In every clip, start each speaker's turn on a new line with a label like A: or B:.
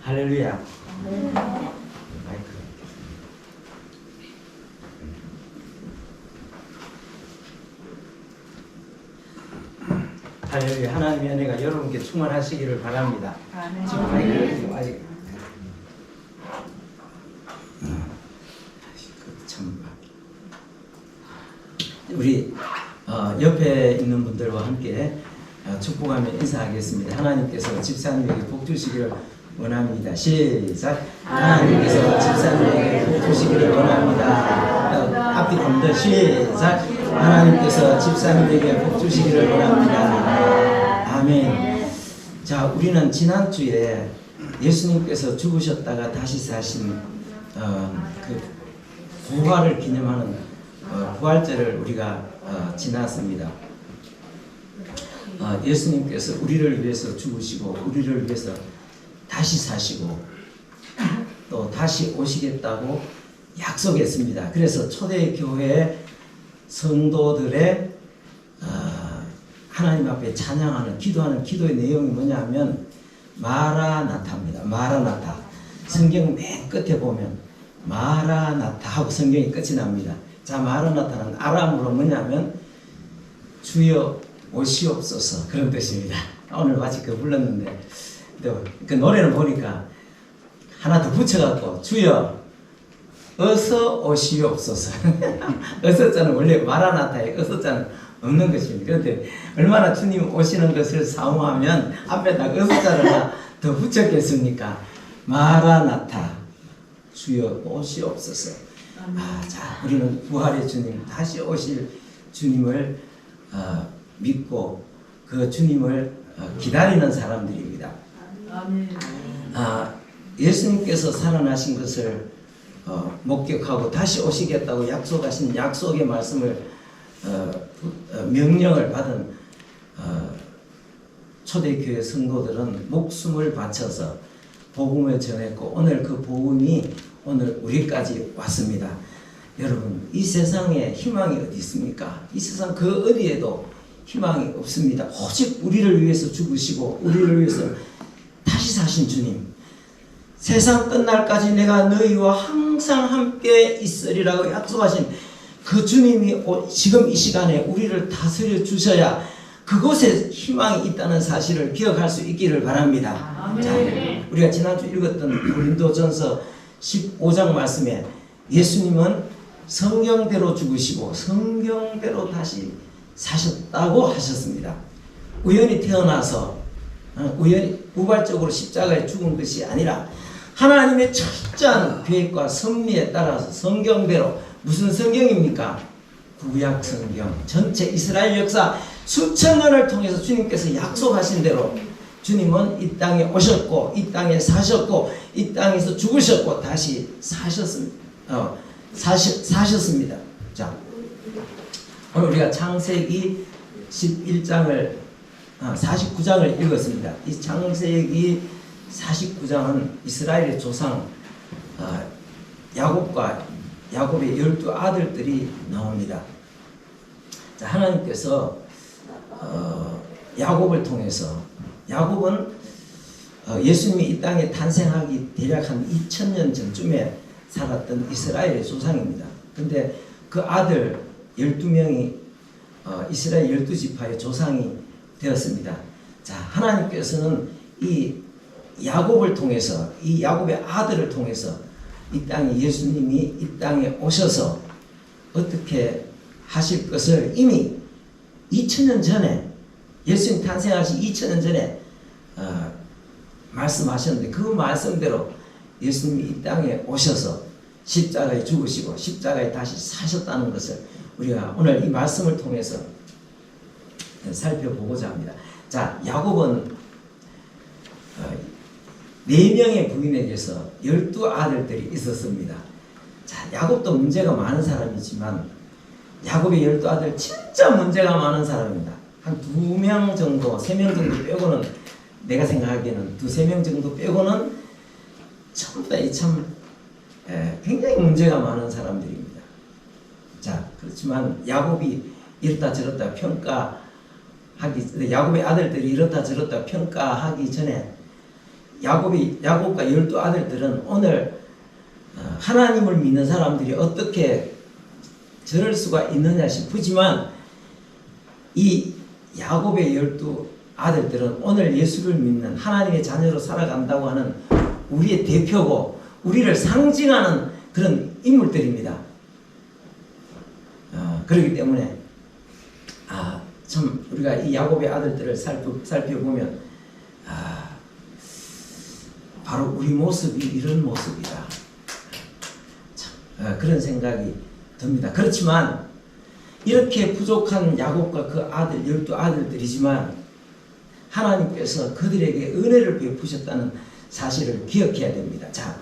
A: 할렐루야.
B: 네.
A: 마이크. 할렐루야. 하나님의 은혜가 여러분께 충만하시기를 바랍니다. 지금 마이크를 아직 참 우리 옆에 있는 분들과 함께 축복하며 인사하겠습니다. 하나님께서 집사님에게 복 주시기를 원합니다. 시작. 하나님께서 집사님에게 복 주시기를 원합니다. 앞뒤 좀 더 시작. 하나님께서 집사님에게 복 주시기를 원합니다. 아멘. 자, 우리는 지난주에 예수님께서 죽으셨다가 다시 사신 그 부활을 기념하는 부활절을 우리가 지났습니다. 예수님께서 우리를 위해서 죽으시고 우리를 위해서 다시 사시고 또 다시 오시겠다고 약속했습니다. 그래서 초대교회 성도들의 하나님 앞에 찬양하는 기도하는 기도의 내용이 뭐냐면 마라나타입니다. 마라나타. 성경 맨 끝에 보면 마라나타 하고 성경이 끝이 납니다. 자, 마라나타는 아람어로 뭐냐면 주여 오시옵소서 그런 뜻입니다. 오늘 마치 그 불렀는데 그 노래는 보니까 하나 더 붙여갖고 주여 어서 오시옵소서. 어서자는 원래 마라나타에 어서자는 없는 것입니다. 그런데 얼마나 주님 오시는 것을 사모하면 앞에다 어서자를 하나 더 붙였겠습니까? 마라나타 주여 오시옵소서. 자, 우리는 부활의 주님 다시 오실 주님을 믿고 그 주님을 기다리는 사람들입니다. 예수님께서 살아나신 것을 목격하고 다시 오시겠다고 약속하신 약속의 말씀을 명령을 받은 초대교회 성도들은 목숨을 바쳐서 복음을 전했고 오늘 그 복음이 오늘 우리까지 왔습니다. 여러분, 이 세상에 희망이 어디 있습니까? 이 세상 그 어디에도 희망이 없습니다. 오직 우리를 위해서 죽으시고 우리를 위해서 다시 사신 주님, 세상 끝날까지 내가 너희와 항상 함께 있으리라고 약속하신 그 주님이 지금 이 시간에 우리를 다스려 주셔야 그곳에 희망이 있다는 사실을 기억할 수 있기를 바랍니다. 자, 우리가 지난주 읽었던 고린도전서 15장 말씀에 예수님은 성경대로 죽으시고 성경대로 다시 사셨다고 하셨습니다. 우연히 태어나서 우연히 우발적으로 십자가에 죽은 것이 아니라 하나님의 철저한 계획과 섭리에 따라서 성경대로, 무슨 성경입니까? 구약 성경 전체 이스라엘 역사 수천 년을 통해서 주님께서 약속하신 대로 주님은 이 땅에 오셨고 이 땅에 사셨고 이 땅에서 죽으셨고 다시 사셨습니다. 자, 오늘 우리가 창세기 11장을 49장을 읽었습니다. 이 창세기 49장은 이스라엘의 조상 야곱의 12아들들이 나옵니다. 자, 하나님께서 야곱을 통해서, 야곱은 예수님이 이 땅에 탄생하기 대략 한 2000년 전쯤에 살았던 이스라엘의 조상입니다. 근데 그 아들 12명이 이스라엘 12지파의 조상이 되었습니다. 자, 하나님께서는 이 야곱을 통해서, 이 야곱의 아들을 통해서 이 땅에 예수님이 이 땅에 오셔서 어떻게 하실 것을 이미 2000년 전에, 예수님 탄생하시 2000년 전에 말씀하셨는데 그 말씀대로 예수님이 이 땅에 오셔서 십자가에 죽으시고 십자가에 다시 사셨다는 것을 우리가 오늘 이 말씀을 통해서 살펴보고자 합니다. 자, 야곱은 4명의 부인에게서 12아들들이 있었습니다. 자, 야곱도 문제가 많은 사람이지만 야곱의 12아들 진짜 문제가 많은 사람입니다. 한 2명 정도, 3명 정도 빼고는, 내가 생각하기에는 2-3명 정도 빼고는 전부 다 굉장히 문제가 많은 사람들입니다. 자, 그렇지만 야곱이 이렇다 저렇다 야곱의 아들들이 이렇다 저렇다 평가하기 전에 야곱과 12아들들은 오늘 하나님을 믿는 사람들이 어떻게 저럴 수가 있느냐 싶지만 이 야곱의 12아들들은 오늘 예수를 믿는 하나님의 자녀로 살아간다고 하는 우리의 대표고 우리를 상징하는 그런 인물들입니다. 그렇기 때문에 참 우리가 이 야곱의 아들들을 살펴보면 바로 우리 모습이 이런 모습이다. 참, 그런 생각이 듭니다. 그렇지만 이렇게 부족한 야곱과 그 아들 12아들들이지만 하나님께서 그들에게 은혜를 베푸셨다는 사실을 기억해야 됩니다. 자,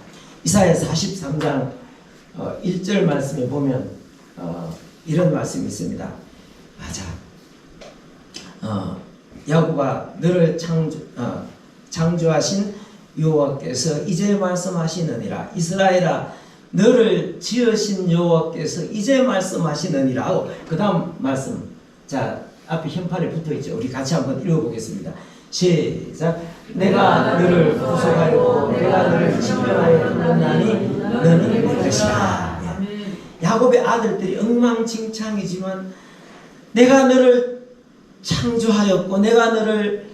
A: 이사야 43장 1절 말씀에 보면 이런 말씀이 있습니다. 야곱아 너를 창조하신 여호와께서 이제 말씀하시느니라. 이스라엘아 너를 지으신 여호와께서 이제 말씀하시느니라 하고 그 다음 말씀, 자 앞에 현판에 붙어있죠. 우리 같이 한번 읽어보겠습니다. 시작. 내가 너를 구속하였고 내가 너를 칭찬하여 불렀나니 너는 내 것이라. 야곱의 아들들이 엉망진창이지만 내가 너를 창조하였고 내가 너를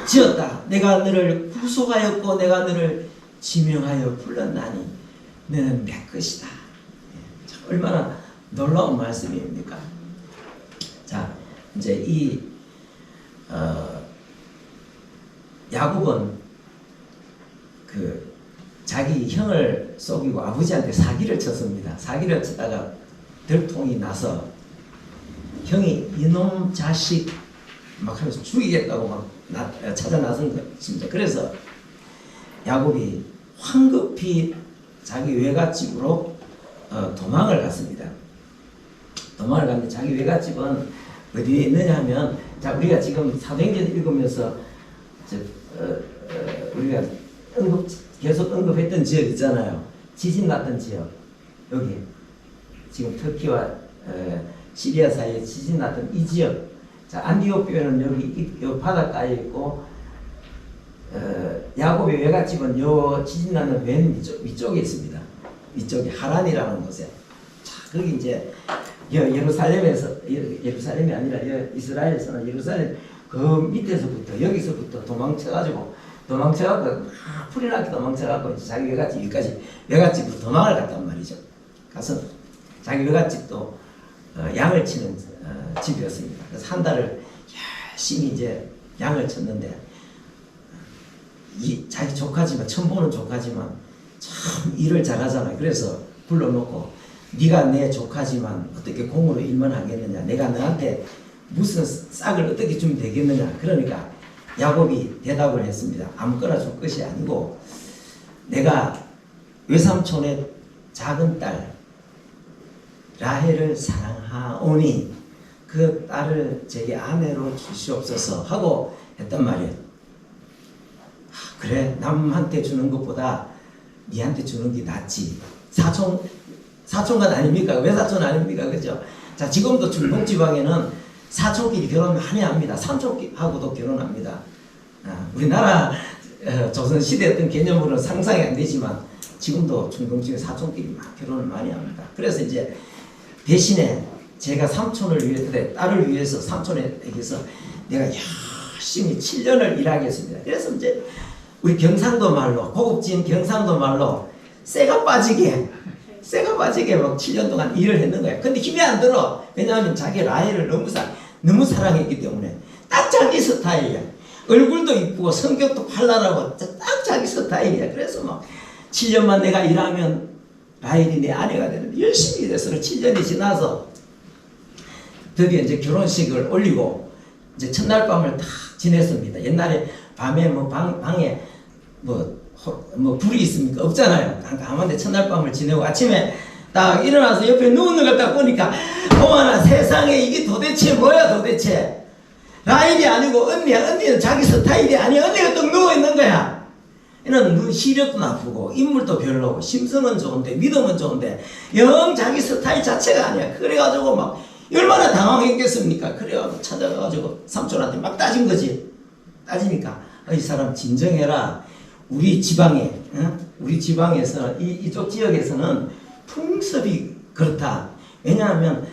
A: 지었다. 내가 너를 구속하였고 내가 너를 지명하여 불렀나니 너는 내 것이다. 얼마나 놀라운 말씀입니까? 자, 이제 이 야곱은 그 자기 형을 속이고 아버지한테 사기를 쳤습니다. 사기를 치다가 들통이 나서 형이 이놈 자식 막 하면서 죽이겠다고 막 찾아 나선 것입니다. 그래서 야곱이 황급히 자기 외갓집으로 도망을 갔습니다. 도망을 갔는데 자기 외갓집은 어디에 있느냐 하면, 자 우리가 지금 사도행전 읽으면서 우리가 계속 언급했던 지역 있잖아요. 지진 났던 지역, 여기 지금 터키와 시리아 사이에 지진 났던 이 지역. 자, 안디옥 교회는 여기 바닷가에 있고 야곱의 외갓집은 요 지진 나는 맨 위쪽에 있습니다. 위쪽에 하란이라는 곳에. 자, 거기 이제 예루살렘이 아니라 이스라엘에서는 예루살렘 그 밑에서부터 여기서부터 도망쳐가지고 풀이 나게 도망쳐가지고 자기 외갓집 여기까지 외갓집으로 도망을 갔단 말이죠. 가서 자기 외갓집도 양을 치는 집이었습니다. 그래서 한 달을 열심히 이제 양을 쳤는데 자기 조카지만 처음 보는 조카지만 참 일을 잘하잖아요. 그래서 불러놓고 네가 내 조카지만 어떻게 공으로 일만 하겠느냐, 내가 너한테 무슨 싹을 어떻게 주면 되겠느냐. 그러니까 야곱이 대답을 했습니다. 아무거나 줄 것이 아니고 내가 외삼촌의 작은 딸 라헬을 사랑하오니 그 딸을 제게 아내로 주시옵소서 하고 했단 말이에요. 그래, 남한테 주는 것보다 니한테 주는 게 낫지. 사촌간 아닙니까? 외사촌 아닙니까? 그죠? 자, 지금도 중동지방에는 사촌끼리 결혼 많이 합니다. 삼촌하고도 결혼합니다. 우리나라 조선시대 어떤 개념으로는 상상이 안 되지만 지금도 중동지방 사촌끼리 막 결혼을 많이 합니다. 그래서 이제 대신에 제가 삼촌을 위해, 딸을 위해서 삼촌에게서 내가 열심히 7년을 일하겠습니다. 그래서 이제 우리 경상도 말로, 고급진 경상도 말로 쇠가 빠지게 막 7년 동안 일을 했는 거야. 근데 힘이 안 들어. 왜냐하면 자기 라헬을 너무 사랑했기 때문에. 딱 자기 스타일이야. 얼굴도 이쁘고 성격도 발랄하고 딱 자기 스타일이야. 그래서 막 7년만 내가 일하면 라헬이 내 아내가 되는데 열심히 일해서 7년이 지나서 드디어 이제 결혼식을 올리고 이제 첫날 밤을 딱 지냈습니다. 옛날에 밤에 뭐 방에 뭐 불이 있습니까? 없잖아요. 깜깜한데 첫날 밤을 지내고 아침에 딱 일어나서 옆에 누우는 걸 딱 보니까 어머나 세상에 이게 도대체 뭐야 도대체. 라헬이 아니고 언니야. 언니는 자기 스타일이 아니야. 언니가 또 누워있는 거야. 이는 시력도 나쁘고 인물도 별로고 심성은 좋은데 믿음은 좋은데 영 자기 스타일 자체가 아니야. 그래가지고 막 얼마나 당황했겠습니까? 그래가지고 찾아가가지고 삼촌한테 막 따진 거지. 따지니까 이 사람 진정해라. 우리 지방에, 우리 지방에서 이쪽 지역에서는 풍습이 그렇다. 왜냐하면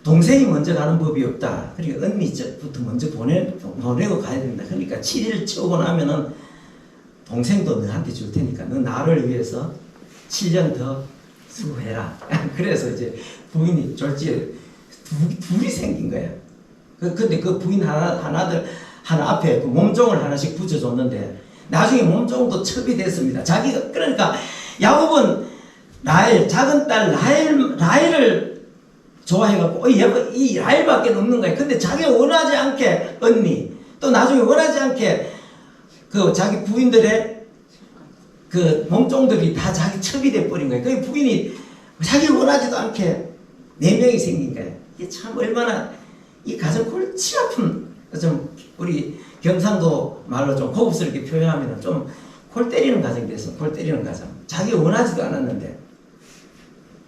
A: 동생이 먼저 가는 법이 없다. 그러니까 언니부터 먼저 보내고 가야 된다. 그러니까 7일 채우고 나면은 동생도 너한테 줄 테니까 너 나를 위해서 7년 더 수고해라. 그래서 이제 부인이 졸지에 둘이 생긴 거야. 근데 그 부인 하나 앞에 그 몸종을 하나씩 붙여줬는데 나중에 몸종도 첩이 됐습니다. 자기가, 그러니까 야곱은 작은 딸 라헬을 좋아해갖고 이 라헬밖에 없는 거야. 근데 자기가 원하지 않게 언니, 또 나중에 원하지 않게 그 자기 부인들의 그 몸종들이 다 자기 첩이 돼버린 거야. 그 부인이 자기 원하지도 않게 4명이 생긴 거야. 이게 참 얼마나 이 가정 골치 아픈, 좀 우리 경상도 말로 좀 고급스럽게 표현하면 좀 골 때리는 가정이 됐어. 골 때리는 가정. 자기 원하지도 않았는데.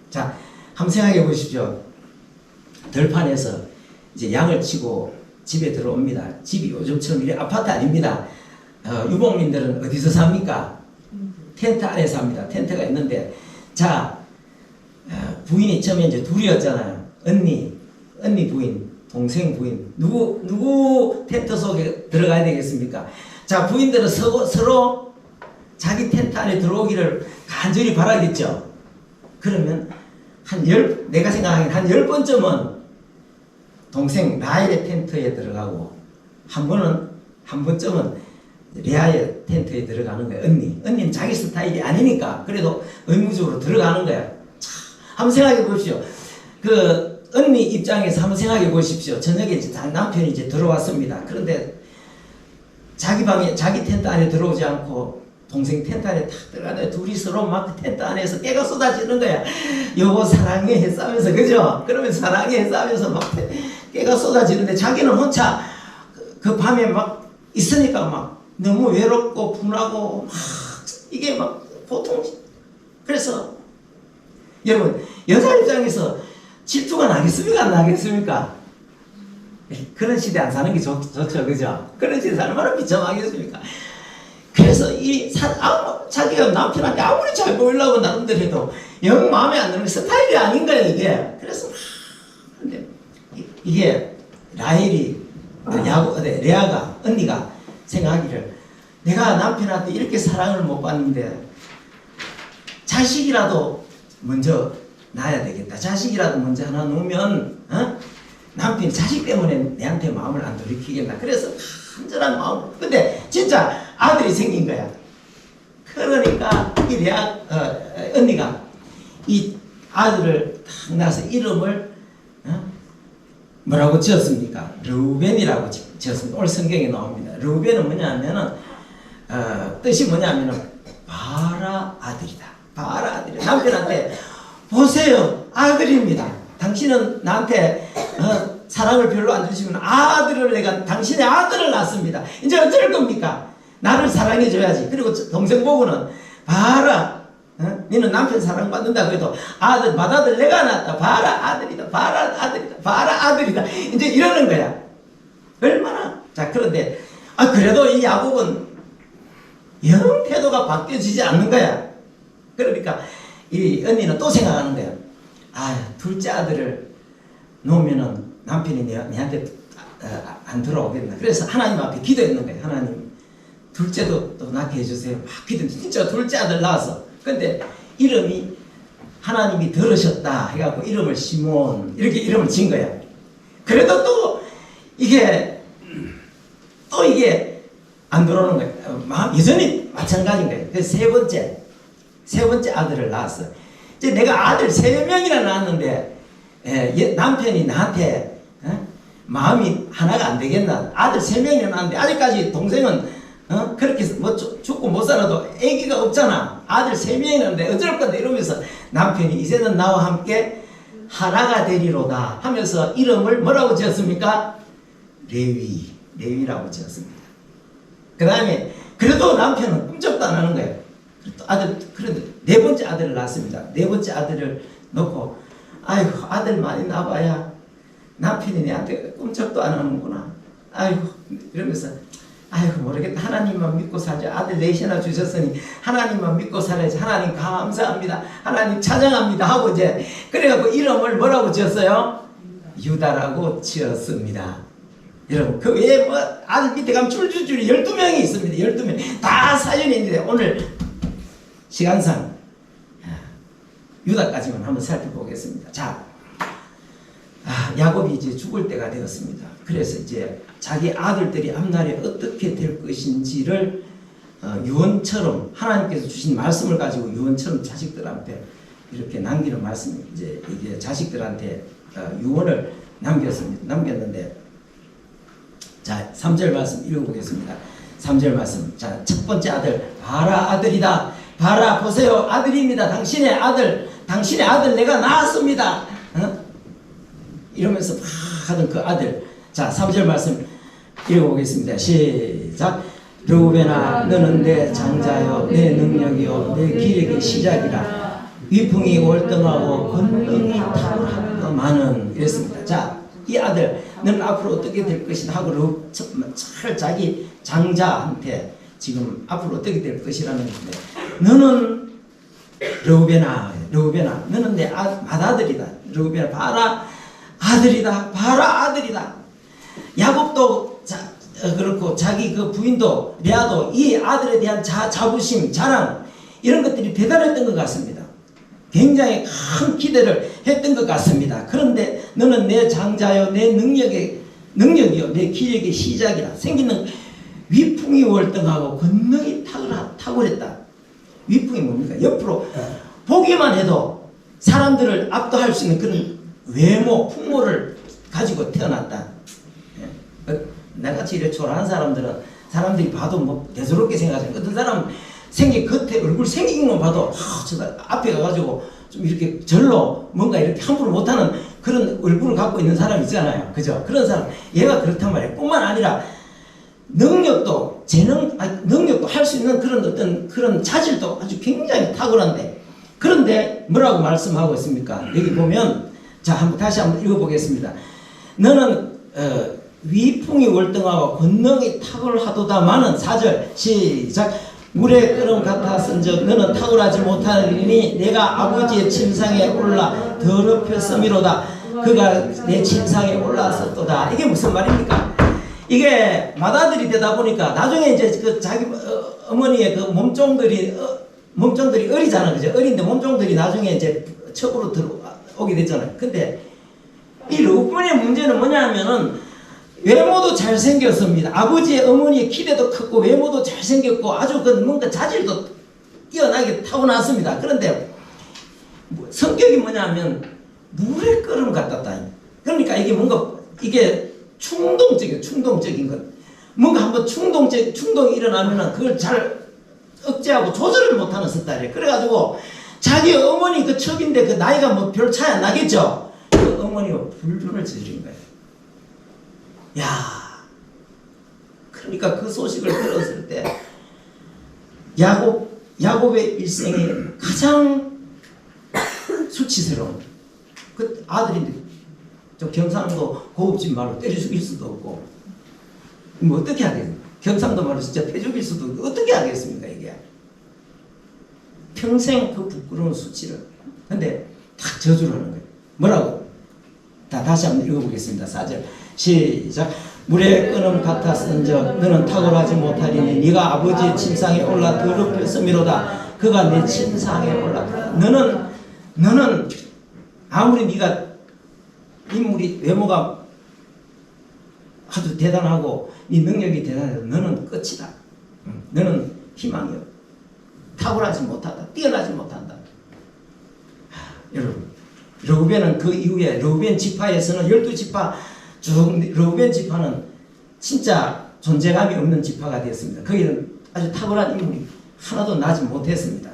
A: 자, 한번 생각해 보십시오. 들판에서 이제 양을 치고 집에 들어옵니다. 집이 요즘처럼 이래 아파트 아닙니다. 유목민들은 어디서 삽니까? 텐트 안에 삽니다. 텐트가 있는데, 자, 부인이 처음에 이제 둘이었잖아요. 언니 부인, 동생 부인. 누구 텐트 속에 들어가야 되겠습니까? 자, 부인들은 서로 자기 텐트 안에 들어오기를 간절히 바라겠죠. 그러면 내가 생각하기엔 한 10번쯤은 동생 라헬의 텐트에 들어가고, 한 번쯤은 레아의 텐트에 들어가는 거야. 언니는 자기 스타일이 아니니까 그래도 의무적으로 들어가는 거야. 자, 한번 생각해 보십시오. 그 언니 입장에서 한번 생각해 보십시오. 저녁에 이제 남편이 이제 들어왔습니다. 그런데 자기 방에, 자기 텐트 안에 들어오지 않고 동생 텐트 안에 탁 들어가는데 둘이 서로 막 그 텐트 안에서 깨가 쏟아지는 거야. 여보 사랑해 했으면서, 그죠? 그러면 사랑해 했으면서 막 깨가 쏟아지는데 자기는 혼자 그 밤에 막 있으니까 막 너무 외롭고 분하고 막 이게 막 보통. 그래서 여러분, 여자 입장에서 질투가 나겠습니까? 안 나겠습니까? 그런 시대 안 사는 게 좋죠, 그죠? 그런 시대 얼마나 비참하겠습니까? 그래서 자기가 남편한테 아무리 잘 보이려고 나름대로 해도 영 마음에 안 드는 스타일이 아닌 거야, 이게. 그래서 근데 이게 레아가, 언니가 생각하기를, 내가 남편한테 이렇게 사랑을 못 받는데 자식이라도 먼저 낳아야 되겠다. 자식이라도 먼저 하나 놓으면 남편이 자식 때문에 내한테 마음을 안 돌이키겠다. 그래서 간절한 마음. 근데 진짜 아들이 생긴 거야. 그러니까 이 레아 언니가 이 아들을 딱 낳아서 이름을 뭐라고 지었습니까? 르우벤이라고 지었습니다. 오늘 성경에 나옵니다. 르우벤은 뭐냐면은 뜻이 뭐냐면은 바라 아들이다. 바라 아들이다. 남편한테 보세요, 아들입니다. 당신은 나한테 사랑을 별로 안 주시면 내가 당신의 아들을 낳습니다. 이제 어쩔 겁니까? 나를 사랑해 줘야지. 그리고 동생 보고는 봐라, 너는 남편 사랑받는다 그래도 맏아들 내가 낳았다. 봐라 아들이다. 봐라 아들이다. 봐라 아들이다. 이제 이러는 거야. 얼마나. 자, 그런데 그래도 이 야곱은 영 태도가 바뀌어지지 않는 거야. 그러니까 이 언니는 또 생각하는 거야. 둘째 아들을 놓으면은 남편이 내한테 안 돌아오겠나. 그래서 하나님 앞에 기도했는 거예요. 하나님, 둘째도 또 낳게 해주세요. 막 기도했는데 진짜 둘째 아들 낳았어. 근데 이름이 하나님이 들으셨다 해갖고 이름을 시몬, 이렇게 이름을 지은 거야. 그래도 또 이게 안 들어오는 거야. 여전히 마찬가지인 거야. 그래서 세 번째 아들을 낳았어. 이제 내가 아들 3명이나 낳았는데 남편이 나한테 마음이 하나가 안 되겠나. 아들 3명이나 낳았는데 아직까지 동생은 그렇게 뭐 죽고 못 살아도 애기가 없잖아. 아들 3명이 낳는데 어쩔 건데 이러면서 남편이 이제는 나와 함께 하나가 되리로다 하면서 이름을 뭐라고 지었습니까? 레위라고 지었습니다. 그 다음에 그래도 남편은 꿈쩍도 안 하는 거예요. 그래도 4번째 아들을 낳았습니다. 4번째 아들을 놓고, 아이고, 아들 많이 낳아봐야 남편이 내한테 꿈쩍도 안 하는구나. 아이고, 이러면서, 아이고 모르겠다. 하나님만 믿고 살자. 아들 넷이나 주셨으니 하나님만 믿고 살아야지. 하나님 감사합니다. 하나님 찬양합니다. 하고 이제 그래갖고 이름을 뭐라고 지었어요? 유다라고 지었습니다. 여러분 그 외에 뭐 아들 밑에 가면 줄줄줄이 12명이 있습니다. 12명 다 사연이 있는데 오늘 시간상 유다까지만 한번 살펴보겠습니다. 자, 야곱이 이제 죽을 때가 되었습니다. 그래서 이제 자기 아들들이 앞날에 어떻게 될 것인지를 유언처럼 하나님께서 주신 말씀을 가지고 유언처럼 자식들한테 이렇게 남기는 말씀, 이제 이게 자식들한테 유언을 남겼는데, 자 3절 말씀 읽어보겠습니다. 3절 말씀. 자, 첫 번째 아들, 바라 아들이다. 바라 보세요, 아들입니다. 당신의 아들 내가 낳았습니다. 이러면서 막 하던 그 아들. 자 3절 말씀 읽어보겠습니다. 시작. 르우벤아 너는 내 장자요 내 능력이요 내 기력의 시작이라. 위풍이 월등하고 권능이 탁월하더만은 이랬습니다. 자, 이 아들 너는 앞으로 어떻게 될 것이다 하고 잘 자기 장자한테 지금 앞으로 어떻게 될 것이라는 건데, 너는 르우벤아 너는 내 맏아들이다. 르우벤아 바라 아들이다. 야곱도 그렇고 자기 그 부인도 레아도 이 아들에 대한 자부심, 자랑 이런 것들이 대단했던 것 같습니다. 굉장히 큰 기대를 했던 것 같습니다. 그런데 너는 내 장자요 내 능력이요 내 기력의 시작이라. 생기는 위풍이 월등하고 권능이 탁월했다. 위풍이 뭡니까? 옆으로 보기만 해도 사람들을 압도할 수 있는 그런 외모, 풍모를 가지고 태어났다. 나같이 이렇게 초라한 사람들이 봐도 뭐 대수롭게 생각하잖아요. 어떤 사람은 겉에 얼굴 생긴 것만 봐도 저 앞에 가가지고 좀 이렇게 절로 뭔가 이렇게 함부로 못하는 그런 얼굴을 갖고 있는 사람 있잖아요. 그죠? 그런 사람, 얘가 그렇단 말이에요. 뿐만 아니라 능력도 할 수 있는 그런 자질도 아주 굉장히 탁월한데, 그런데 뭐라고 말씀하고 있습니까? 여기 보면, 자, 다시 한번 읽어보겠습니다. 너는 위풍이 월등하고 권능이 탁월하도다마는 4절 시작. 물의 끓음 같았은즉 너는 탁월하지 못하리니 내가 아버지의 침상에 올라 더럽혔음이로다. 그가 내 침상에 올라섰도다. 이게 무슨 말입니까? 이게 맏아들이 되다 보니까 나중에 이제 그 자기 어머니의 그 몸종들이 어리잖아, 그죠? 어린데 몸종들이 나중에 이제 첩으로 들어오게 됐잖아요. 근데 이 르우벤의 문제는 뭐냐면은 외모도 잘생겼습니다. 아버지의 어머니의 기대도 크고 외모도 잘생겼고 아주 그 뭔가 자질도 뛰어나게 타고났습니다. 그런데 성격이 뭐냐면 물의 끓음 같았다. 그러니까 이게 뭔가 이게 충동적인 것. 뭔가 한번 충동이 일어나면은 그걸 잘 억제하고 조절을 못하는 스타일이에요. 그래가지고 자기 어머니 그 첩인데 그 나이가 뭐 별 차이 안 나겠죠. 그 어머니가 불륜을 저지른 거예요. 야, 그러니까 그 소식을 들었을 때 야곱의 일생에 가장 수치스러운 그 아들인데, 저 경상도 고급진 말로 때려 죽일 수도 없고 뭐 어떻게 하겠습니까? 경상도 말로 진짜 패 죽일 수도 없고 어떻게 하겠습니까? 이게 평생 그 부끄러운 수치를. 근데 딱 저주를 하는 거예요. 뭐라고? 다시 한번 읽어보겠습니다. 4절 시작. 물의 끓음 같았은즉 너는 탁월하지 못하리니 네가 아버지의 침상에 올라 더럽혔음이로다. 그가 내 침상에 올라. 너는 아무리 네가 인물이 외모가 아주 대단하고 네 능력이 대단해도 너는 끝이다. 너는 희망이요. 탁월하지 못하다. 뛰어나지 못한다. 여러분, 르우벤은 그 이후에 르우벤 지파에서는 12지파 쭉 르우벤 지파는 진짜 존재감이 없는 지파가 되었습니다. 거기는 아주 탁월한 인물이 하나도 나지 못했습니다.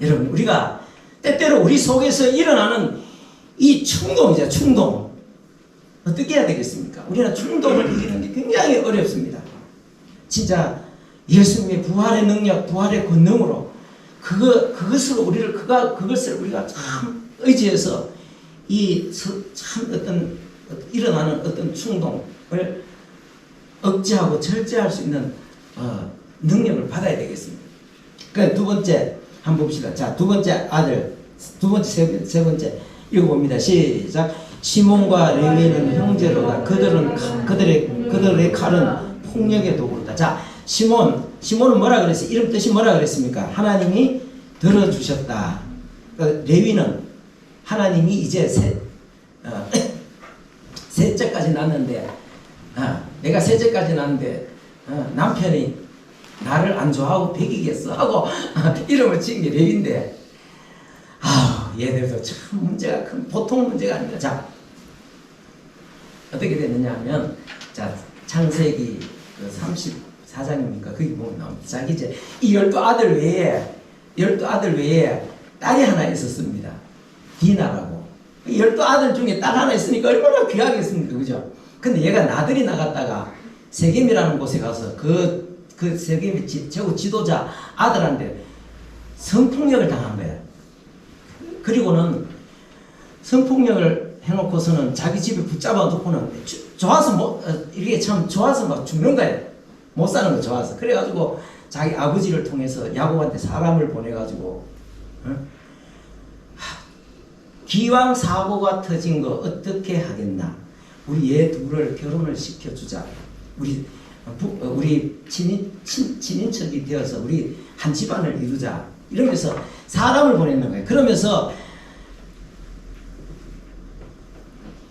A: 여러분, 우리가 때때로 우리 속에서 일어나는 이 충동이죠. 충동. 어떻게 해야 되겠습니까? 우리는 충동을 이기는 게 굉장히 어렵습니다. 진짜 예수님의 부활의 능력, 부활의 권능으로 그것을 우리가 참 의지해서 참 일어나는 어떤 충동을 억제하고 절제할 수 있는 능력을 받아야 되겠습니다. 그러니까 두 번째 한번 봅시다. 자, 두 번째 아들, 두 번째, 세 번째 읽어봅니다. 시작. 시몬과 레위는 형제로다. 그들의 칼은 폭력의 도구로다. 자, 시몬은 뭐라 그랬어요? 이름 뜻이 뭐라 그랬습니까? 하나님이 들어주셨다. 레위는 하나님이 이제 셋째까지 낳는데, 내가 셋째까지 낳는데 남편이 나를 안 좋아하고 배기겠어 하고 이름을 지은 게 레위인데, 얘들도 참 문제가 큰 보통 문제가 아닙니다. 자, 어떻게 됐느냐 하면, 자, 창세기 34장입니까? 거기 보면 나옵니다. 자, 이제 이 12아들 외에 딸이 하나 있었습니다. 디나라고. 12아들 중에 딸 하나 있으니까 얼마나 귀하겠습니까? 그죠? 근데 얘가 나들이 나갔다가 세겜이라는 곳에 가서 그 세겜의 최고 지도자 아들한테 성폭력을 당한 거야. 그리고는 성폭력을 해놓고서는 자기 집에 붙잡아 놓고는 좋아서 이게 참 좋아서 막 죽는 거예요. 못 사는 거 좋아서. 그래가지고 자기 아버지를 통해서 야곱한테 사람을 보내가지고, 기왕 사고가 터진 거 어떻게 하겠나? 우리 얘 둘을 결혼을 시켜주자. 우리 친인척이 되어서 우리 한 집안을 이루자. 이러면서 사람을 보내는 거예요. 그러면서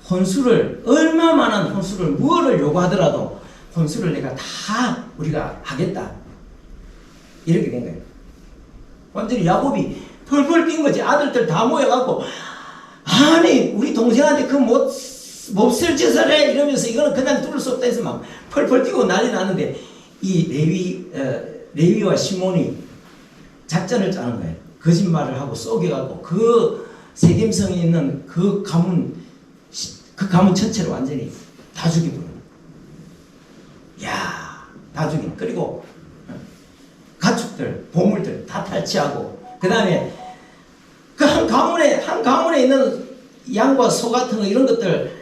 A: 혼수를, 얼마만한 혼수를, 무엇을 요구하더라도 혼수를 내가 다 우리가 하겠다. 이렇게 된 거예요. 완전히 야곱이 펄펄 뛴 거지. 아들들 다 모여갖고, 아니, 우리 동생한테 그 몹쓸 짓을 해! 이러면서 이거는 그냥 뚫을 수 없다 해서 막 펄펄 뛰고 난리 나는데, 이 레위와 시몬이 작전을 짜는 거예요. 거짓말을 하고 속여갖고 그 세겜성에 있는 그 가문 전체를 완전히 다 죽여버려. 다 죽인. 그리고 가축들, 보물들 다 탈취하고, 그 다음에 그 한 가문에 있는 양과 소 같은 거 이런 것들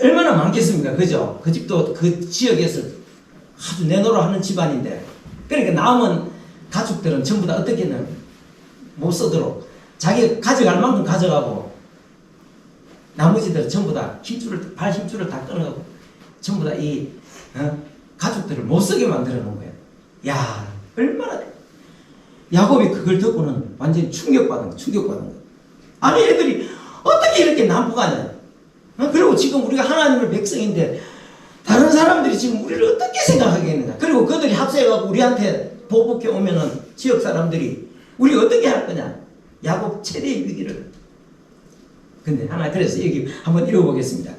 A: 얼마나 많겠습니까? 그죠? 그 집도 그 지역에서 아주 내노라 하는 집안인데, 그러니까 남은 가축들은 전부 다 어떻게는 못 쓰도록 자기 가져갈 만큼 가져가고, 나머지들은 전부 다 발 힘줄을 다 끊어가고 전부 다 이 가축들을 못 쓰게 만들어 놓은 거예요. 얼마나 야곱이 그걸 듣고는 완전히 충격받은 거예요. 아니, 애들이 어떻게 이렇게 남부가냐? 그리고 지금 우리가 하나님의 백성인데 다른 사람들이 지금 우리를 어떻게 생각하겠느냐? 그리고 그들이 합세해가지고 우리한테 보복해 오면은 지역 사람들이 우리 어떻게 할 거냐? 야곱 최대의 위기를. 근데 하나, 그래서 여기 한번 읽어보겠습니다.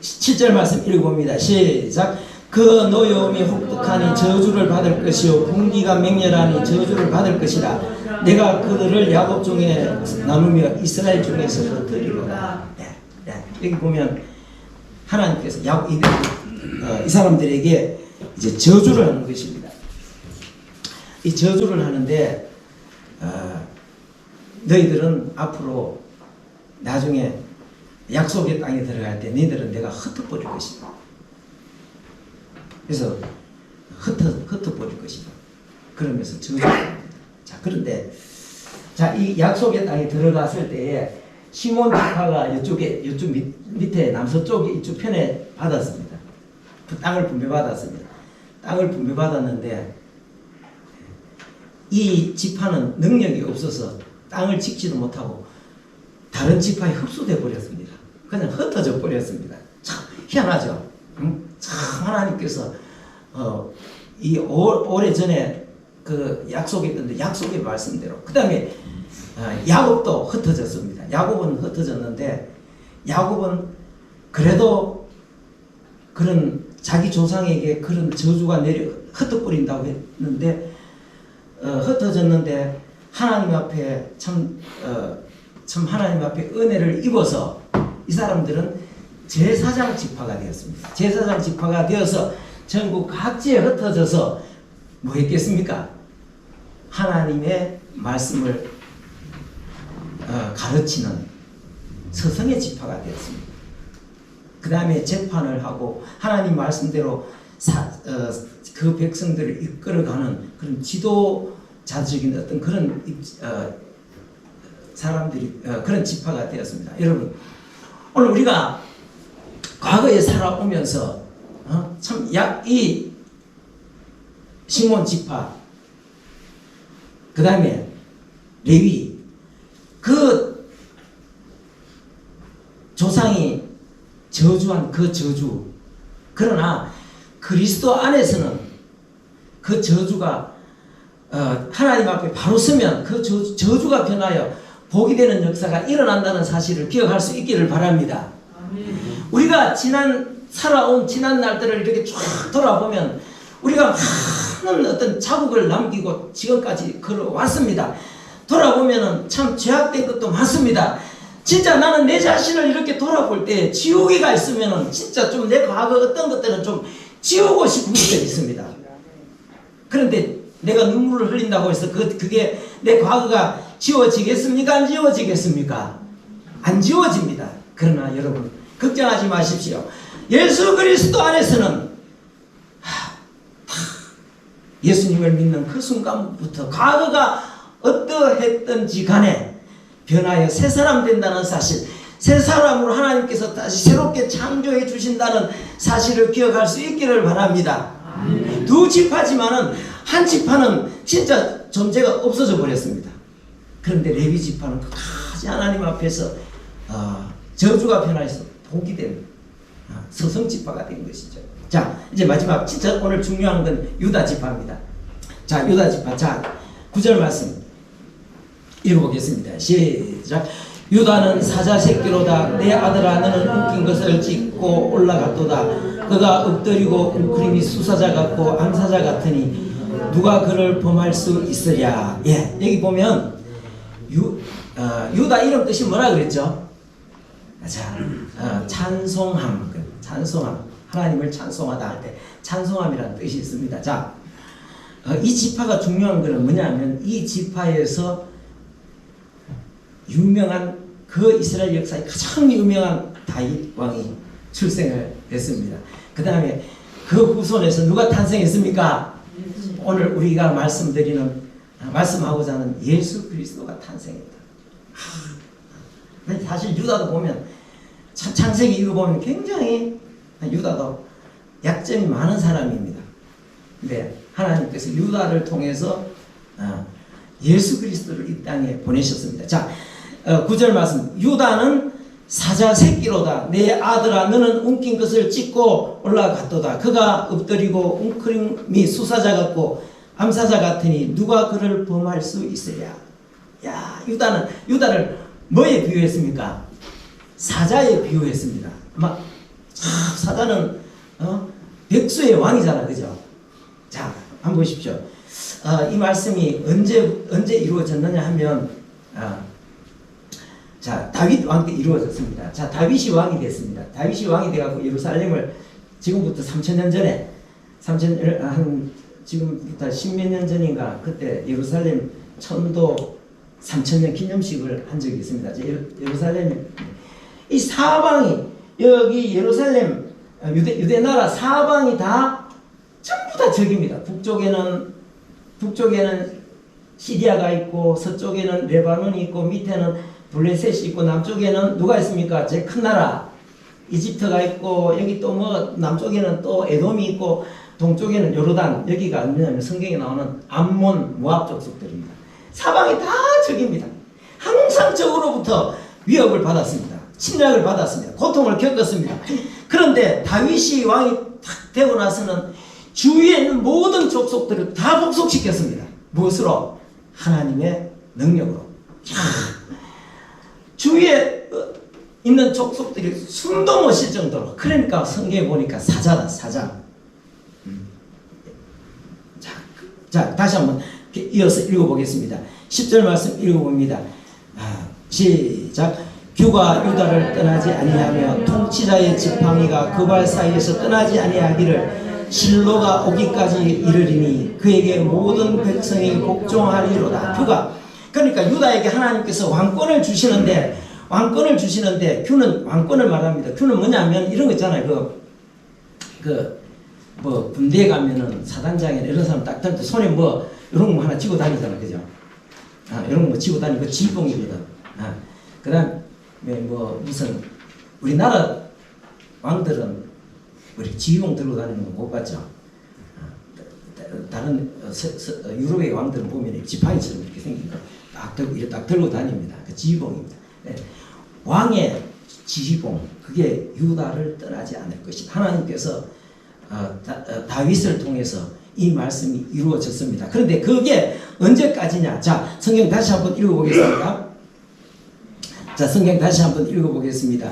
A: 7절 말씀 읽어봅니다. 시작. 그 노여움이 혹독하니 저주를 받을 것이요 분기가 맹렬하니 저주를 받을 것이라. 내가 그들을 야곱 중에 나누며 이스라엘 중에서 흩으리로다. 여기 보면 하나님께서 이 사람들에게 이제 저주를 하는 것입니다. 이 저주를 하는데, 너희들은 앞으로 나중에 약속의 땅에 들어갈 때 너희들은 내가 흩어버릴 것이다. 그래서 흩어버릴 것이다. 그러면서 저주. 자, 그런데 이 약속의 땅에 들어갔을 때에 시몬 지파가 이쪽 밑에 남서쪽에 이쪽 편에 받았습니다. 그 땅을 분배받았습니다. 땅을 분배받았는데 이 지파는 능력이 없어서 땅을 짓지도 못하고 다른 지파에 흡수돼 버렸습니다. 그냥 흩어져 버렸습니다. 참 희한하죠. 참 하나님께서 이 오래전에 그 약속했던데 약속의 말씀대로, 그 다음에 야곱도 흩어졌습니다. 야곱은 흩어졌는데, 야곱은 그래도 그런 자기 조상에게 그런 저주가 흩어버린다고 했는데, 흩어졌는데 하나님 앞에 참 하나님 앞에 은혜를 입어서 이 사람들은 제사장 지파가 되었습니다. 제사장 지파가 되어서 전국 각지에 흩어져서 뭐 했겠습니까? 하나님의 말씀을 가르치는 서성의 지파가 되었습니다. 그 다음에 재판을 하고 하나님 말씀대로 그 백성들을 이끌어가는 그런 지도자적인 어떤 그런 사람들이 그런 지파가 되었습니다. 여러분, 오늘 우리가 과거에 살아오면서 참 이 시몬 지파, 그 다음에 레위, 그 조상이 저주한 그 저주, 그러나 그리스도 안에서는 그 저주가 하나님 앞에 바로 서면 그 저주가 변하여 복이 되는 역사가 일어난다는 사실을 기억할 수 있기를 바랍니다. 우리가 살아온 지난 날들을 이렇게 쫙 돌아보면 우리가 많은 어떤 자국을 남기고 지금까지 걸어왔습니다. 돌아보면 참 죄악된 것도 많습니다. 진짜 나는 내 자신을 이렇게 돌아볼 때 지우개가 있으면 진짜 좀 내 과거 어떤 것들은 좀 지우고 싶은 것들이 있습니다. 그런데 내가 눈물을 흘린다고 해서 그게 내 과거가 지워지겠습니까? 안 지워지겠습니까? 안 지워집니다. 그러나 여러분 걱정하지 마십시오. 예수 그리스도 안에서는 예수님을 믿는 그 순간부터 과거가 어떠했던지 간에 변하여 새 사람 된다는 사실, 새 사람으로 하나님께서 다시 새롭게 창조해 주신다는 사실을 기억할 수 있기를 바랍니다. 두 지파지만은 한 지파는 진짜 존재가 없어져 버렸습니다. 그런데 레위 지파는 끝까지 하나님 앞에서 저주가 변화해서 복이 된 서성 지파가 된 것이죠. 자, 이제 마지막 진짜 오늘 중요한 건 유다 지파입니다. 자, 유다 지파. 자, 9절 말씀 읽어보겠습니다. 시작. 유다는 사자 새끼로다. 내 아들아 너는 웃긴 것을 찢고 올라갔도다. 그가 엎드리고 웅크림이 수사자 같고 암사자 같으니 누가 그를 범할 수 있으랴. 예, 여기 보면 유다 이름 뜻이 뭐라 그랬죠? 자, 찬송함. 하나님을 찬송하다 할 때 찬송함이라는 뜻이 있습니다. 자, 이 지파가 중요한 것은 뭐냐면 이 지파에서 유명한 그 이스라엘 역사에 가장 유명한 다윗 왕이 출생을 했습니다. 그 다음에 그 후손에서 누가 탄생했습니까? 오늘 우리가 말씀하고자 하는 예수 그리스도가 탄생했다. 사실 유다도 보면 창세기 읽어보면 굉장히 유다도 약점이 많은 사람입니다. 근데 하나님께서 유다를 통해서 예수 그리스도를 이 땅에 보내셨습니다. 자, 9절 말씀. 유다는 사자 새끼로다. 내 아들아 너는 움킨 것을 찢고 올라갔도다. 그가 엎드리고 웅크림이 수사자 같고 암사자 같으니 누가 그를 범할 수 있으랴. 야, 유다를 뭐에 비유했습니까? 사자에 비유했습니다. 아마 사자는 백수의 왕이잖아, 그죠? 자, 한번 보십시오. 이 말씀이 언제 이루어졌느냐 하면 자, 다윗 왕 때 이루어졌습니다. 자, 다윗이 왕이 됐습니다. 다윗이 왕이 돼갖고 예루살렘을 지금부터 3,000년 전에 지금부터 10몇 년 전인가 그때 예루살렘 천도 3,000년 기념식을 한 적이 있습니다. 예루살렘 이 사방이 여기 예루살렘 유대 나라 사방이 다 전부 다 적입니다. 북쪽에는 시리아가 있고 서쪽에는 레바논이 있고 밑에는 블레셋이 있고 남쪽에는 누가 있습니까? 제일 큰 나라 이집트가 있고 여기 또 뭐 남쪽에는 또 에돔이 있고 동쪽에는 요르단, 여기가 뭐냐면 성경에 나오는 암몬 모압 족속들입니다. 사방이 다 적입니다. 항상 적으로부터 위협을 받았습니다. 침략을 받았습니다. 고통을 겪었습니다. 그런데 다윗이 왕이 탁 되고 나서는 주위에 있는 모든 족속들을 다 복속시켰습니다. 무엇으로? 하나님의 능력으로. 주위에 있는 족속들이 숨도 못 쉴 정도로. 그러니까 성경에 보니까 사자다, 사자. 자, 다시 한번 이어서 읽어보겠습니다. 10절 말씀 읽어봅니다. 시작. 규가 유다를 떠나지 아니하며 통치자의 지팡이가 그 발 사이에서 떠나지 아니하기를 실로가 오기까지 이르리니 그에게 모든 백성이 복종하리로다. 규가, 그러니까 유다에게 하나님께서 왕권을 주시는데 왕권을 주시는데 큐는 왕권을 말합니다. 큐는 뭐냐면 이런 거 있잖아요. 뭐 군대에 가면은 사단장이나 이런 사람 딱 들고 손에 뭐 이런 거 하나 쥐고 다니잖아, 그죠? 이런 거 쥐고 다니고 그 지휘봉이거든. 그다음 뭐 무슨 우리나라 왕들은 우리 지휘봉 들고 다니는 거 못 봤죠? 다른 유럽의 왕들은 보면 지팡이처럼 이렇게 생긴 거 딱 들고 다닙니다. 그 지휘봉입니다. 네. 왕의 지휘봉, 그게 유다를 떠나지 않을 것이다. 하나님께서 다윗을 통해서 이 말씀이 이루어졌습니다. 그런데 그게 언제까지냐? 자, 성경 다시 한번 읽어보겠습니다. 자, 성경 다시 한번 읽어보겠습니다.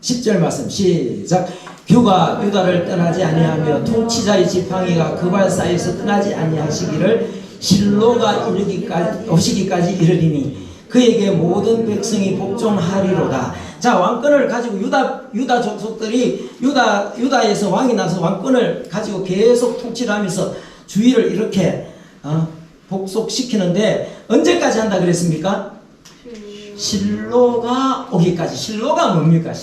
A: 10절 말씀 시작. 규가 유다를 떠나지 아니하며 통치자의 지팡이가 그 발 사이에서 떠나지 아니하시기를 실로가 오시기까지 이르리니 그에게 모든 백성이 복종하리로다. 자, 왕권을 가지고 유다 족속들이 유다에서 왕이 나서 왕권을 가지고 계속 통치를 하면서 주의를 이렇게 복속시키는데 언제까지 한다 그랬습니까? 실로가 오기까지. 실로가 뭡니까?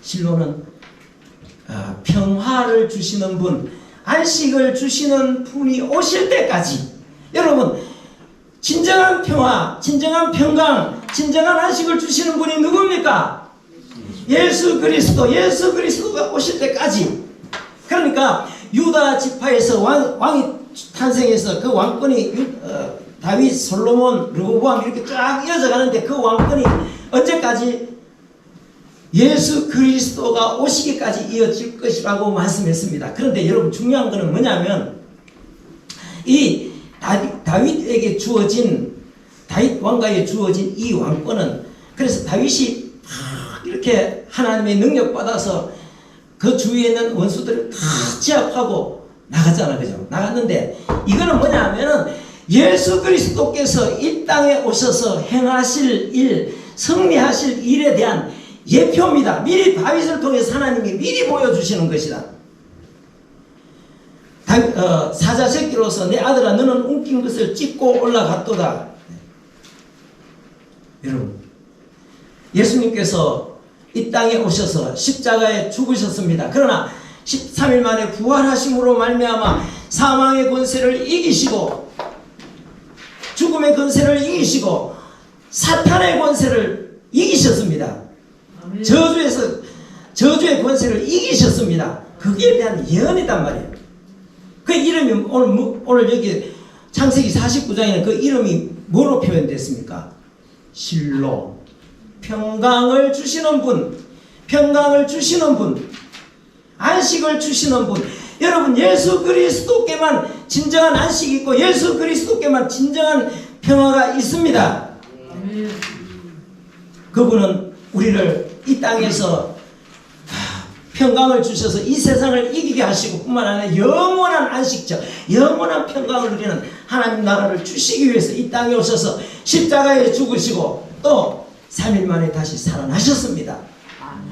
A: 실로는 평화를 주시는 분, 안식을 주시는 분이 오실 때까지. 여러분, 진정한 평화, 진정한 평강, 진정한 안식을 주시는 분이 누굽니까? 예수 그리스도가 오실 때까지. 그러니까 유다 지파에서 왕이 탄생해서 그 왕권이 다윗, 솔로몬, 르호보암 이렇게 쫙 이어져 가는데 그 왕권이 언제까지? 예수 그리스도가 오시기까지 이어질 것이라고 말씀했습니다. 그런데 여러분 중요한 것은 뭐냐면 이 다윗에게 주어진, 다윗 왕가에 주어진 이 왕권은, 그래서 다윗이 이렇게 하나님의 능력 받아서 그 주위에 있는 원수들을 다 제압하고 나갔잖아, 그죠? 나갔는데 이거는 뭐냐 하면은 예수 그리스도께서 이 땅에 오셔서 행하실 일, 승리하실 일에 대한 예표입니다. 미리 다윗을 통해서 하나님이 미리 보여주시는 것이다. 사자 새끼로서 내 아들아 너는 움킨 것을 찢고 올라갔도다. 여러분, 예수님께서 이 땅에 오셔서 십자가에 죽으셨습니다. 그러나 13일 만에 부활하심으로 말미암아 사망의 권세를 이기시고 죽음의 권세를 이기시고 사탄의 권세를 이기셨습니다. 저주의 권세를 이기셨습니다. 거기에 대한 예언이단 말이에요. 그 이름이 오늘 여기 창세기 49장에는 그 이름이 뭐로 표현됐습니까? 실로. 평강을 주시는 분, 평강을 주시는 분, 안식을 주시는 분. 여러분, 예수 그리스도께만 진정한 안식이 있고 예수 그리스도께만 진정한 평화가 있습니다. 그분은 우리를 이 땅에서 평강을 주셔서 이 세상을 이기게 하시고 뿐만 아니라 영원한 안식처, 영원한 평강을 누리는 하나님 나라를 주시기 위해서 이 땅에 오셔서 십자가에 죽으시고 또 3일 만에 다시 살아나셨습니다.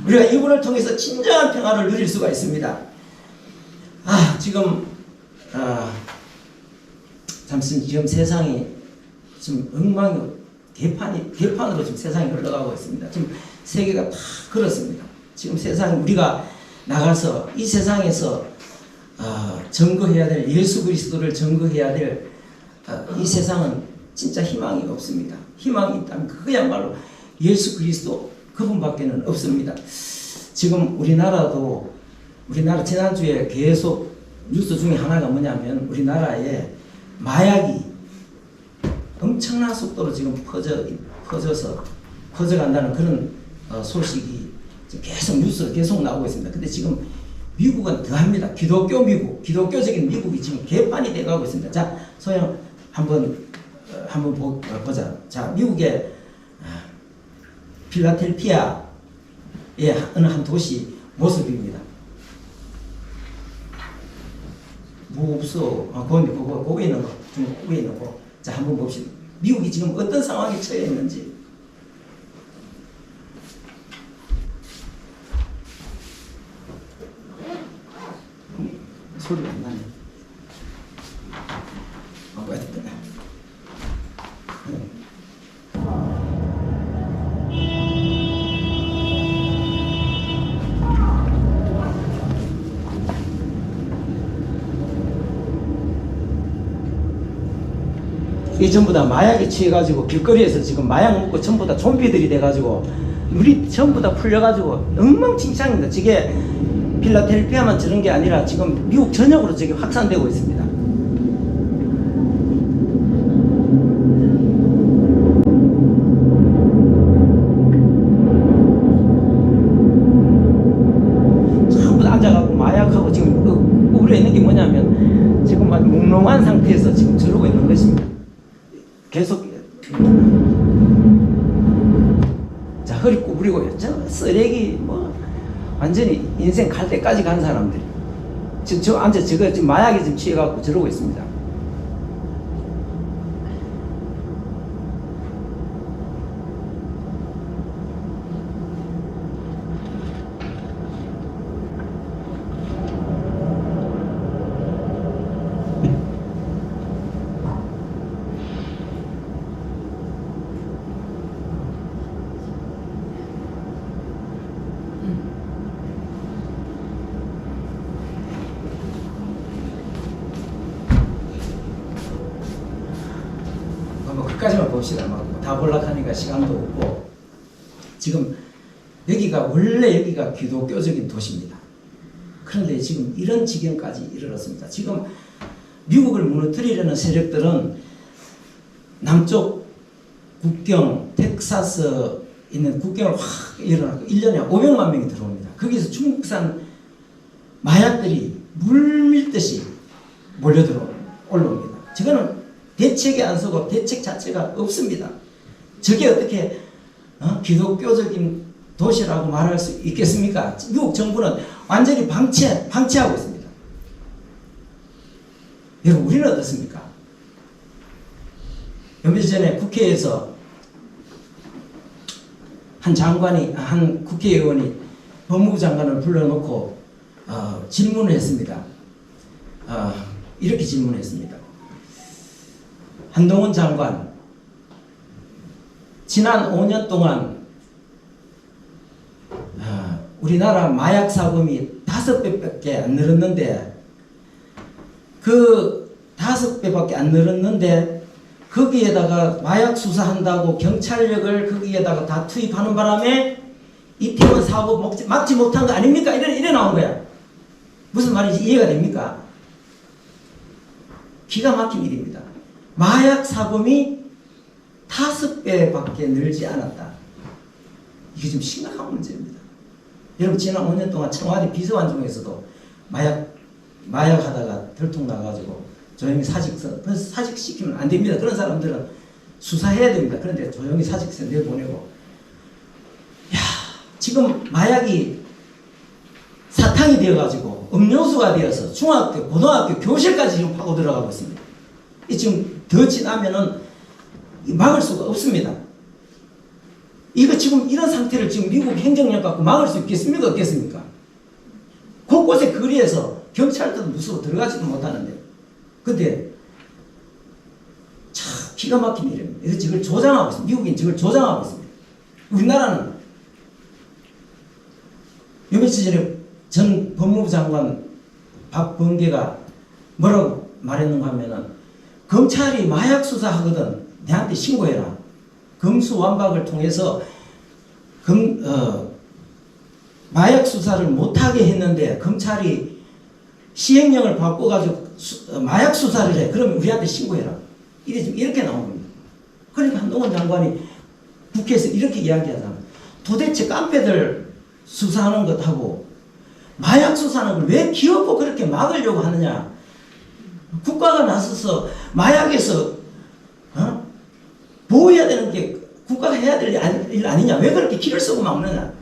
A: 우리가 이분을 통해서 진정한 평화를 누릴 수가 있습니다. 지금 지금 세상이 지금 개판으로 지금 세상이 흘러가고 있습니다. 지금 세계가 다 그렇습니다. 지금 세상 우리가 나가서 이 세상에서 증거해야 될, 예수 그리스도를 증거해야 될 이 세상은 진짜 희망이 없습니다. 희망이 있다면 그야말로 예수 그리스도 그분밖에는 없습니다. 지금 우리나라 지난주에 계속 뉴스 중에 하나가 뭐냐면 우리나라에 마약이 엄청난 속도로 지금 퍼져간다는 그런 소식이 계속 뉴스로 계속 나오고 있습니다. 근데 지금 미국은 더합니다. 기독교적인 미국이 지금 개판이 돼가고 있습니다. 자, 소영 한번 보자. 자, 미국의 필라델피아의 어느 한 도시 모습입니다. 뭐 없어. 거기 있는 거, 중국 위에 있는 거. 자, 한번 봅시다. 미국이 지금 어떤 상황에 처해 있는지. 소리가 안 나네. 이 전부 다 마약에 취해가지고 길거리에서 지금 마약 먹고 전부 다 좀비들이 돼가지고 물이 전부 다 풀려가지고 엉망진창입니다. 저게 필라델피아만 저런 게 아니라 지금 미국 전역으로 저게 확산되고 있습니다. 전부 다 앉아갖고 마약하고 지금 우려 있는 게 뭐냐면 지금 막 몽롱한 상태에서 지금 저러고 있는 것입니다. 계속 자 허리 구부리고요. 저 쓰레기 뭐 완전히 인생 갈 때까지 간 사람들이 지금 저 앉아 저거 지금 마약에 지금 취해갖고 저러고 있습니다. 뭐 그까지만 봅시다. 다 볼락하니까 시간도 없고 지금 여기가 원래 여기가 기독교적인 도시입니다. 그런데 지금 이런 지경까지 이르렀습니다. 지금 미국을 무너뜨리려는 세력들은 남쪽 국경 텍사스 있는 국경을 확 일어나고 1년에 500만 명이 들어옵니다. 거기서 중국산 마약들이 물밀듯이 몰려들어 올라옵니다. 저거는 대책이 안 서고 대책 자체가 없습니다. 저게 어떻게 기독교적인 도시라고 말할 수 있겠습니까? 미국 정부는 완전히 방치하고 있습니다. 여러분 우리는 어떻습니까? 며칠 전에 국회에서 한 국회의원이 법무부 장관을 불러놓고 질문을 했습니다. 이렇게 질문했습니다. 한동훈 장관, 지난 5년 동안 우리나라 마약 사범이 5배밖에 안 늘었는데 그 5배밖에 안 늘었는데 거기에다가 마약 수사한다고 경찰력을 거기에다가 다 투입하는 바람에 이태원 사고 막지 못한 거 아닙니까? 이래 나온 거야. 무슨 말인지 이해가 됩니까? 기가 막힌 일입니다. 마약 사범이 5배밖에 늘지 않았다. 이게 좀 심각한 문제입니다. 여러분 지난 5년 동안 청와대 비서관 중에서도 마약 하다가 들통나가지고 조용히 사직시키면 안 됩니다. 그런 사람들은 수사해야 됩니다. 그런데 조용히 사직서 내보내고 지금 마약이 사탕이 되어가지고 음료수가 되어서 중학교, 고등학교, 교실까지 지금 파고 들어가고 있습니다. 지금 더 지나면은 막을 수가 없습니다. 이거 지금 이런 상태를 지금 미국 행정력 갖고 막을 수 있겠습니까? 없겠습니까? 곳곳에 거리에서 경찰도 무서워 들어가지도 못하는데. 근데 참 기가 막힌 일입니다. 그래서 저걸 조장하고 있습니다. 미국인 저걸 조장하고 있습니다. 우리나라는 며칠 전에 전 법무부 장관 박범계가 뭐라고 말했는가 하면은 검찰이 마약 수사하거든 내한테 신고해라. 검수완박을 통해서 마약 수사를 못하게 했는데 검찰이 시행령을 바꿔가지고 마약 수사를 해. 그러면 우리한테 신고해라. 이렇게 나온 겁니다. 그러니까 한동훈 장관이 국회에서 이렇게 이야기하잖아. 도대체 깡패들 수사하는 것하고 마약 수사하는 걸 왜 기어코 그렇게 막으려고 하느냐. 국가가 나서서 마약에서 보호해야 되는 게 국가가 해야 될 일 아니냐. 왜 그렇게 기를 쓰고 막느냐.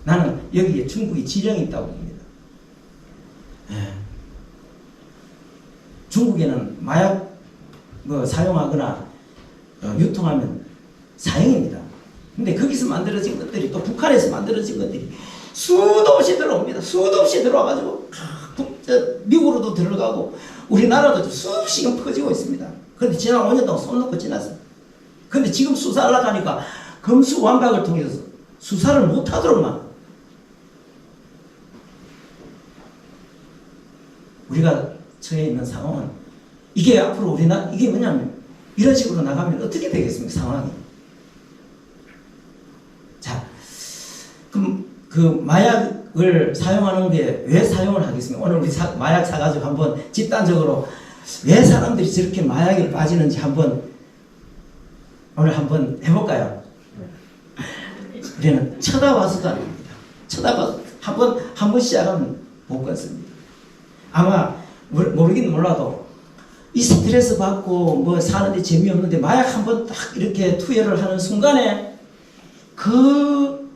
A: 나는 여기에 중국이 지령이 있다고 봅니다. 중국에는 마약 사용하거나 유통하면 사형입니다. 근데 거기서 만들어진 것들이 또 북한에서 만들어진 것들이 수도 없이 들어옵니다. 수도 없이 들어와가지고 미국으로도 들어가고 우리나라도 수없이 퍼지고 있습니다. 그런데 지난 5년 동안 손 놓고 지났어요. 그런데 지금 수사하려고 하니까 검수완박을 통해서 수사를 못하도록만 우리가 처해 있는 상황은 이게 앞으로 이게 뭐냐면 이런 식으로 나가면 어떻게 되겠습니까? 상황이. 자, 그럼 그 마약을 사용하는 게 왜 사용을 하겠습니까? 오늘 우리 마약 사가지고 한번 집단적으로 왜 사람들이 저렇게 마약에 빠지는지 오늘 한번 해볼까요? 우리는 쳐다봐서도 안 됩니다. 쳐다봐서 한번 시작하면 못 끊습니다. 아마 모르긴 몰라도 이 스트레스 받고 뭐 사는데 재미없는데 마약 한번 딱 이렇게 투여를 하는 순간에 그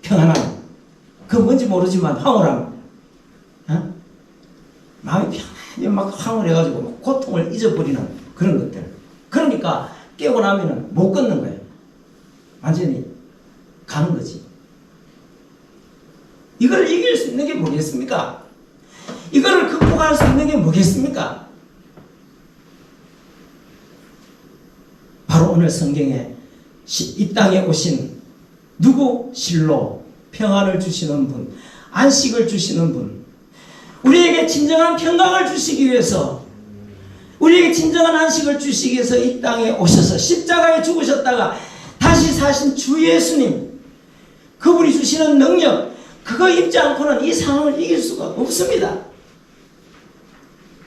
A: 평안함, 그 뭔지 모르지만 황홀함, 마음이 편하게 막 황홀해가지고 막 고통을 잊어버리는 그런 것들. 그러니까 깨고 나면은 못 끊는 거예요. 완전히 가는 거지. 이걸 이길 수 있는 게 뭐겠습니까? 이거를 극복할 수 있는 게 뭐겠습니까? 바로 오늘 성경에 이 땅에 오신 누구? 실로 평안을 주시는 분, 안식을 주시는 분, 우리에게 진정한 평강을 주시기 위해서, 우리에게 진정한 안식을 주시기 위해서 이 땅에 오셔서 십자가에 죽으셨다가 다시 사신 주 예수님, 그분이 주시는 능력, 그거 입지 않고는 이 상황을 이길 수가 없습니다.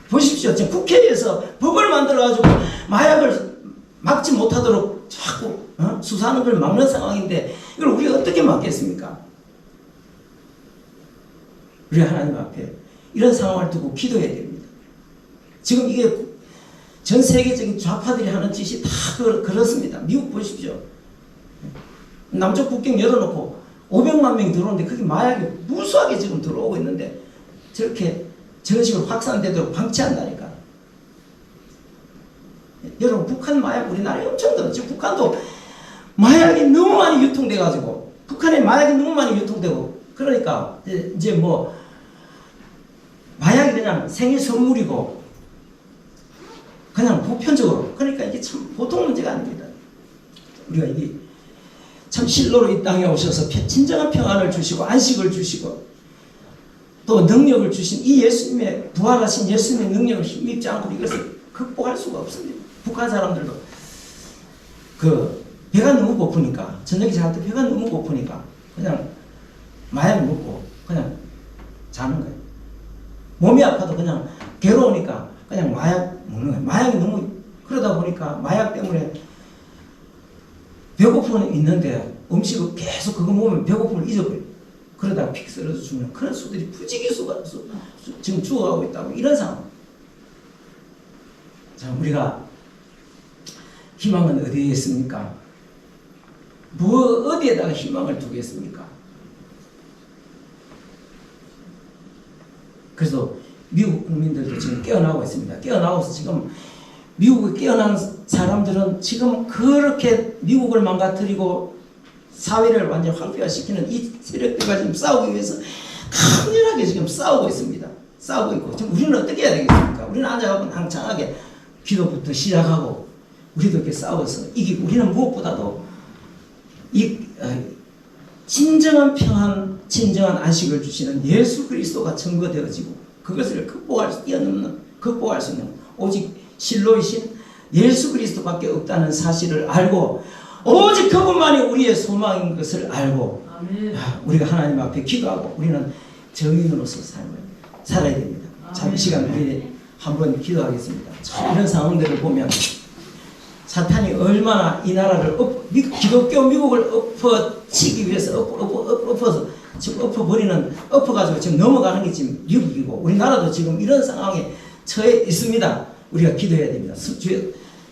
A: 보십시오. 지금 국회에서 법을 만들어가지고 마약을 막지 못하도록 자꾸 수사하는 걸 막는 상황인데 이걸 우리가 어떻게 막겠습니까? 우리 하나님 앞에 이런 상황을 두고 기도해야 됩니다. 지금 이게 전 세계적인 좌파들이 하는 짓이 다 그렇습니다. 미국 보십시오. 남쪽 국경 열어놓고 500만 명이 들어오는데 그게 마약이 무수하게 지금 들어오고 있는데 저런 식으로 확산되도록 방치한다니까. 여러분, 북한 마약 우리나라에 엄청 들어. 지금 북한도 마약이 너무 많이 유통돼가지고, 북한에 마약이 너무 많이 유통되고, 그러니까 이제 뭐 마약이 그냥 생일 선물이고 그냥 보편적으로, 그러니까 이게 참 보통 문제가 아닙니다. 우리가 이게 참 실로로 이 땅에 오셔서 진정한 평안을 주시고 안식을 주시고 또 능력을 주신 이 예수님의 부활하신 예수님의 능력을 힘입지 않고 이것을 극복할 수가 없습니다. 북한 사람들도 배가 너무 고프니까, 저녁에 잘 때 배가 너무 고프니까 그냥 마약 먹고 그냥 자는 거예요. 몸이 아파도 그냥 괴로우니까 그냥 마약 먹는 거예요. 마약이 너무, 그러다 보니까 마약 때문에 배고픔은 있는데 음식을 계속 그거 먹으면 배고픔을 잊어버려요. 그러다가 픽 쓰러져 죽는 그런 수들이 부지기수가 지금 죽어가고 있다고, 이런 상황. 자, 우리가 희망은 어디에 있습니까? 어디에다가 희망을 두겠습니까? 그래서 미국 국민들도 지금 깨어나고 있습니다. 깨어나고서 지금 미국에 깨어난 사람들은 지금 그렇게 미국을 망가뜨리고 사회를 완전히 황폐화시키는 이 세력들과 지금 싸우기 위해서 강렬하게 지금 싸우고 있습니다. 싸우고 있고, 지금 우리는 어떻게 해야 되겠습니까? 우리는 앉아가고 당창하게 기도부터 시작하고 우리도 이렇게 싸워서 이기고, 우리는 무엇보다도 진정한 평안, 진정한 안식을 주시는 예수 그리스도가 증거되어지고 그것을 극복할 수 있는 오직 실로이신 예수 그리스도밖에 없다는 사실을 알고 오직 그분만이 우리의 소망인 것을 알고 우리가 하나님 앞에 기도하고 우리는 정인으로서 살아야 됩니다. 잠시간 우리 한번 기도하겠습니다. 이런 상황들을 보면 사탄이 얼마나 이 나라를 기독교 미국을 엎어치기 위해서 엎어서 지금 엎어가지고 지금 넘어가는 게 지금 미국이고, 우리나라도 지금 이런 상황에 처해 있습니다. 우리가 기도해야 됩니다.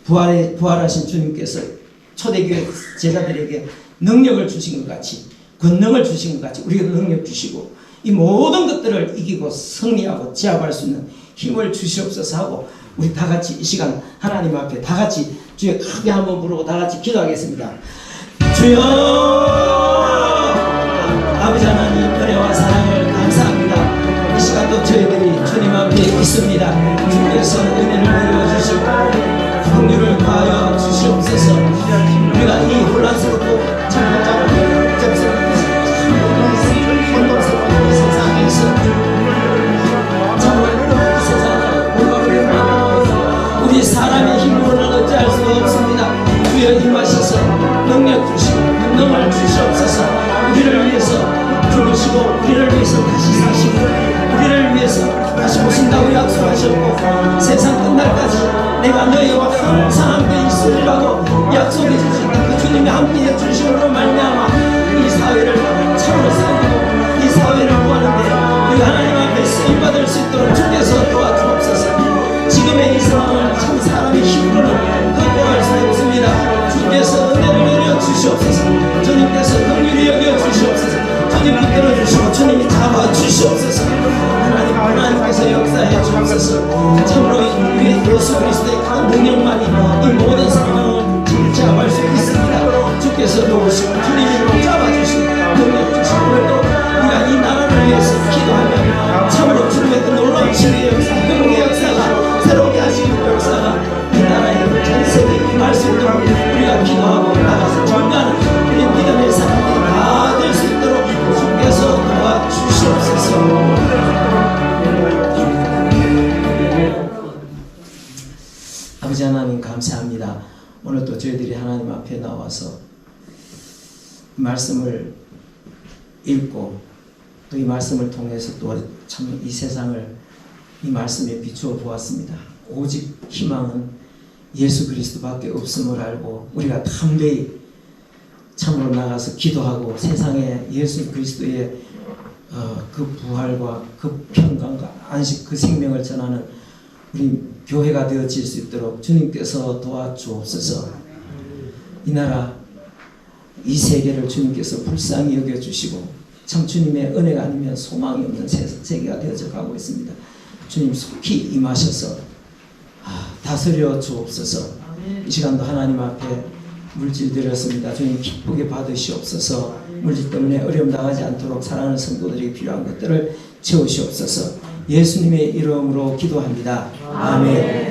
A: 부활하신 주님께서 초대교회 제자들에게 능력을 주신 것 같이, 권능을 주신 것 같이 우리에게 능력 주시고 이 모든 것들을 이기고 승리하고 제압할 수 있는 힘을 주시옵소서 하고, 우리 다 같이 이 시간 하나님 앞에 다 같이 주여 크게 한번 부르고 다 같이 기도하겠습니다. 주여, 아버지 하나님 은혜와 사랑을 감사합니다. 이 시간도 저희들이 주님 앞에 있습니다. 주께서 은혜를 내려주시고 긍휼을 더하여 주시옵소서. 우리가 이 혼란스럽고 참 복잡스러운 혼돈스러운 이 세상에서 정말 이 세상을 올바르게 만들고 우리를 위해서 다시 사시고 우리를 위해서 다시 오신다고 약속하셨고 세상 끝날까지 내가 너희와 항상 함께 있으리라고 약속해 주셨던 그 주님이 함께해 주심으로 말미암아 이 사회를 참으로 살리고 이 사회를 구하는데 우리가 하나님 앞에 쓰임받을 수 있도록 주께서 도와주옵소서. 지금의 이 상황을 참 사람의 힘으로는 극복할 수 없습니다. 주께서 은혜를 내려 주시옵소서. 주님께서 긍휼히 여겨 주시옵소서. 주님 붙들어 주시고 주님이 잡아 주시옵소서. 하나님께서 역사해 주옵소서. 참으로 우리 예수 그리스도의 그 능력만이 이 모든 상황을 제압할 수 있습니다. 주께서 도우시고 주님이 잡아주시고 능력 주시고 오늘도 우리가 이 나라를 위해서 기도하며 참으로 주님의 그 놀라운 치유의 역사, 회복의 역사가 새롭게 하시는 역사가 이 나라에 전 세계에 임할 수 있도록 우리가 기도하고 나가서 정말 우리 믿음의 사람들이 다 될 수 있도록 주께서 도와주시옵소서. 아버지 하나님 감사합니다. 오늘 또 저희들이 하나님 앞에 나와서 말씀을 읽고 또 이 말씀을 통해서 또 참 이 세상을 이 말씀에 비추어 보았습니다. 오직 희망은 예수 그리스도밖에 없음을 알고 우리가 담대히 참으로 나가서 기도하고 세상에 예수 그리스도의 그 부활과 그 평강과 안식 그 생명을 전하는 우리 교회가 되어질 수 있도록 주님께서 도와주옵소서. 이 나라 이 세계를 주님께서 불쌍히 여겨주시고 참 주님의 은혜가 아니면 소망이 없는 세계가 되어져 가고 있습니다. 주님 속히 임하셔서 다스려 주옵소서. 이 시간도 하나님 앞에 물질 드렸습니다. 주님 기쁘게 받으시옵소서. 물질 때문에 어려움 당하지 않도록 사랑하는 성도들이 필요한 것들을 채우시옵소서. 예수님의 이름으로 기도합니다. 아멘.